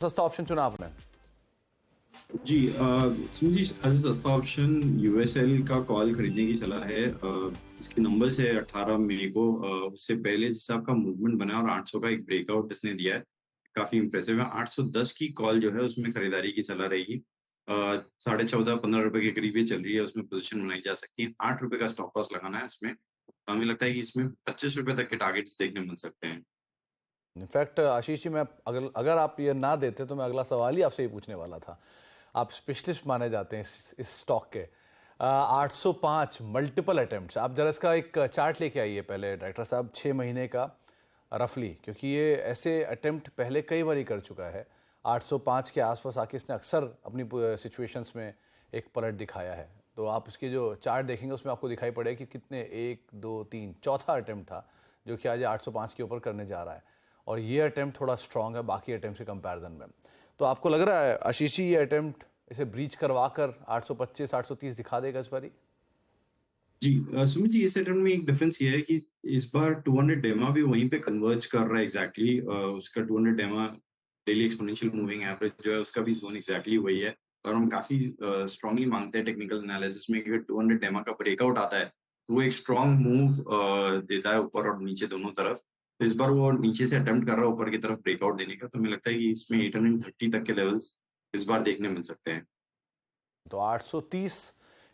सस्ता ऑप्शन चुना आपने? जी सुनिए जी, सस्ता ऑप्शन यूएसएल का कॉल खरीदने की सलाह है। इसके नंबर से 18 मई को उससे पहले जिस आपका मूवमेंट बना है और 800 का एक ब्रेकआउट इसने दिया है, काफ़ी इम्प्रेसिव है। 810 की कॉल जो है उसमें खरीदारी की सलाह रहेगी। 14.5-15 रुपए के करीब ये चल रही है, उसमें पोजीशन बनाई जा सकती है। ₹8 का स्टॉप लॉस लगाना है इसमें। हमें लगता है कि इसमें ₹25 तक के टारगेट्स देखने मिल सकते हैं। इनफैक्ट आशीष जी, मैं अगर अगर आप ये ना देते तो मैं अगला सवाल ही आपसे ये पूछने वाला था। आप स्पेशलिस्ट माने जाते हैं इस स्टॉक के। 805 मल्टीपल अटेम्प्ट्स। आप जरा इसका एक चार्ट लेके आइए पहले डायरेक्टर साहब, 6 महीने का रफली, क्योंकि ये ऐसे अटेम्प्ट पहले कई बार ही कर चुका है। 805 के आसपास आके इसने अक्सर अपनी सिचुएशंस में एक पलट दिखाया है। तो आप इसके जो चार्ट देखेंगे उसमें आपको दिखाई पड़ेगा कि कितने, 1 2 3 चौथा अटेम्प्ट था जो कि आज 805 के ऊपर करने जा रहा है। और ये अटेम्प्ट थोड़ा स्ट्रांग है बाकी अटेम्प्ट के कंपैरिजन में। तो आपको लग रहा है आशीष जी, ये अटेम्प्ट इसे ब्रीच करवा कर 825 830 दिखा देगा इस बारी? जी सुमित जी, इस अटेम्प्ट में एक डिफरेंस ये है कि इस बार 200 डेमा भी वहीं पे कन्वर्ज कर रहा है एग्जैक्टली। उसका 200 डेमा डेली एक्सपोनेंशियल मूविंग एवरेज जो है उसका भी जोन एग्जैक्टली वही है। और हम काफी स्ट्रांगली मांगते हैं टेक्निकल एनालिसिस में कि अगर 200 डेमा का ब्रेकआउट आता है तो वो एक स्ट्रांग मूव देता है ऊपर और नीचे दोनों तरफ। तो इस बार वो नीचे से अटेम्प्ट कर रहा है ऊपर की तरफ ब्रेकआउट देने का, तो हमें लगता है कि इसमें 830 तक के लेवल्स इस बार देखने मिल सकते हैं। तो 830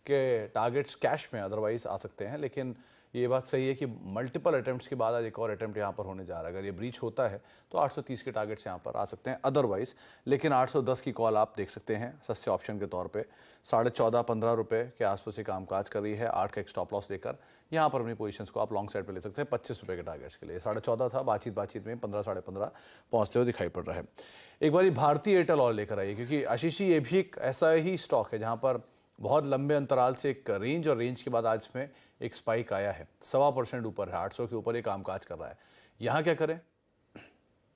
के टारगेट्स कैश में अदरवाइज आ सकते हैं, लेकिन ये बात सही है कि मल्टीपल अटेम्प्ट्स के बाद आज एक और अटेम्प्ट यहाँ पर होने जा रहा है। अगर ये ब्रीच होता है तो 830 के टारगेट्स यहाँ पर आ सकते हैं अदरवाइज। लेकिन 810 की कॉल आप देख सकते हैं सस्ते ऑप्शन के तौर पे। 14.5-15 रुपये के आसपास ये कामकाज कर रही है। 8 का एक स्टॉप लॉस लेकर यहाँ पर अपनी पोजीशंस को आप लॉन्ग साइड पे ले सकते हैं 25 रुपये के टारगेट्स के लिए। 14.5 था, बातचीत में 15 साढ़े 15 पहुँचते हुए दिखाई पड़ रहा है। एक बारी भारतीय एयरटेल और लेकर आइए, क्योंकि आशीष जी ये भी एक ऐसा ही स्टॉक है जहाँ पर बहुत लंबे अंतराल से एक रेंज और रेंज के बाद आज में एक स्पाइक आया है। 1.25% ऊपर है, 800 के ऊपर ये कामकाज कर रहा है। यहाँ क्या करें?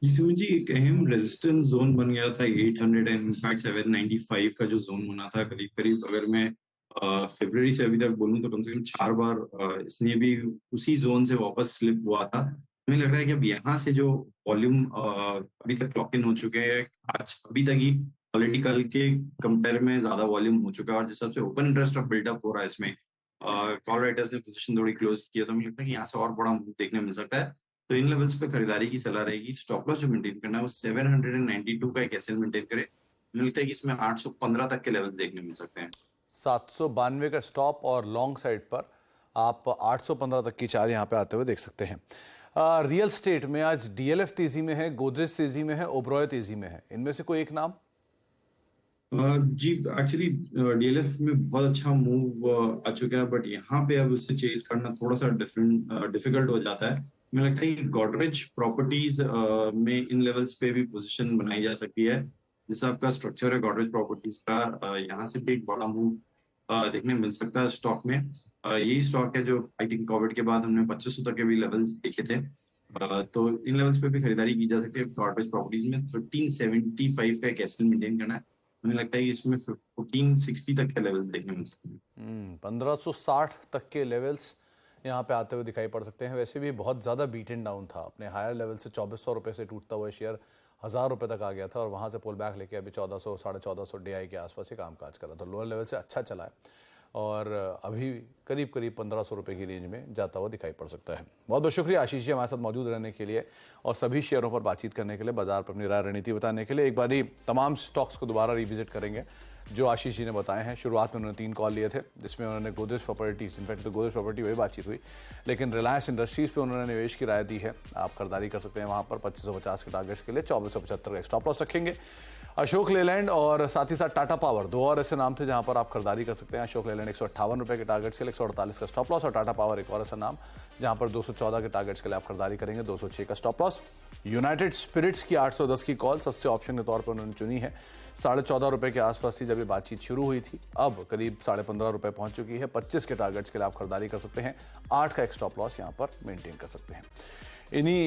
इसमें जी एक अहम रेजिस्टेंस जोन बन गया था 800 एंड इनफैक्ट 795 का जो जोन बना था करीब करीब। अगर मैं फरवरी से अभी तक बोलूं तो कम से कम 4 बार इसने भी उसी जोन से वापस स्लिप हुआ था। हमें लग रहा है कि अब यहाँ से जो वॉल्यूम अभी तक क्लॉक इन हो चुके हैं, आज अभी तक ही पॉलिटिकल के कंपेयर में ज्यादा वॉल्यूम हो चुका है और जिस हिसाब से ओपन इंटरेस्ट अब बिल्डअप हो रहा है इसमें, कॉल राइटर्स ने पोजीशन थोड़ी क्लोज किया, तो हमें लगता है कि यहाँ से और बड़ा मूव देखने मिल सकता है। तो इन लेवल्स पे खरीदारी की सलाह रहेगी। स्टॉप लॉस जो मेंटेन करना है वो 792 का एक एसएल मेंटेन करे। मुझे लगता है कि इसमें 815 तक के लेवल देखने मिल सकते हैं। 792 का स्टॉप और लॉन्ग साइड पर आप 815 तक की चाल यहाँ पे आते हुए देख सकते हैं। रियल स्टेट में आज डीएलएफ तेजी में है, गोदरेज तेजी में है, ओबरॉय तेजी में है। इनमें से कोई एक नाम? जी एक्चुअली डीएलएफ में बहुत अच्छा मूव आ चुका है, बट यहाँ पे अब उसे चेज करना थोड़ा सा डिफिकल्ट हो जाता है। मुझे लगता है कि गॉडरेज प्रॉपर्टीज में इन लेवल्स पे भी पोजीशन बनाई जा सकती है। जैसा आपका स्ट्रक्चर है गॉडरेज प्रॉपर्टीज का, यहाँ से भी एक बड़ा मूव देखने मिल सकता है स्टॉक में। यही स्टॉक है जो आई थिंक कोविड के बाद हमने 2500 तक के भी लेवल्स देखे थे। तो इन लेवल्स पे भी खरीदारी की जा सकती है। गॉडरेज प्रॉपर्टीज में 1375 का एक एसएल मेंटेन करना है। मुझे लगता है कि इसमें 1460 तक के लेवल्स देखने मिल सकते हैं। 1560 तक के लेवल्स यहाँ पे आते हुए दिखाई पड़ सकते हैं। वैसे भी बहुत ज़्यादा बीटन डाउन था, अपने हायर लेवल से 2400 रुपये से टूटता हुआ शेयर 1000 रुपये तक आ गया था और वहाँ से पुल बैक लेके अभी 1400 1450 DI के आसपास ही कामकाज कर रहा था। लोअर लेवल से अच्छा चला है और अभी करीब करीब 1500 रुपये की रेंज में जाता हुआ दिखाई पड़ सकता है। बहुत बहुत शुक्रिया आशीष जी हमारे साथ मौजूद रहने के लिए और सभी शेयरों पर बातचीत करने के लिए, बाजार पर अपनी राय रणनीति बताने के लिए। एक बार ही तमाम स्टॉक्स को दोबारा रिविजिट करेंगे जो आशीष जी ने बताए हैं। शुरुआत में उन्होंने 3 कॉल लिए थे जिसमें उन्होंने गोदरेज प्रॉपर्टीज, इनफैक्ट तो गोदरेज प्रॉपर्टी वही बातचीत हुई, लेकिन रिलायंस इंडस्ट्रीज़ पे उन्होंने निवेश की राय दी है। आप खरीदारी कर सकते हैं वहाँ पर 2550 के टारगेट्स के लिए। 2475 का स्टॉप लॉस रखेंगे। अशोक लेलैंड और साथ ही साथ टाटा पावर, दो और ऐसे नाम थे जहां पर आप खरीदारी कर सकते हैं। अशोक लेलैंड 158 रुपये के टारगेट्स के लिए 148 का स्टॉप लॉस और टाटा पावर एक और ऐसा नाम जहां पर 214 के टारगेट्स के लिए आप खरीदारी करेंगे, 206 का स्टॉप लॉस। यूनाइटेड स्पिरिट्स की 810 की कॉल सस्ते ऑप्शन के तौर पर उन्होंने चुनी है। 14.5 रुपये के आसपास थी जब ये बातचीत शुरू हुई थी, अब करीब 15.5 रुपये पहुंच चुकी है। 25 के टारगेट्स के लिए आप खरीदारी कर सकते हैं। 8 का एक स्टॉप लॉस यहाँ पर मेंटेन कर सकते हैं। इन्हीं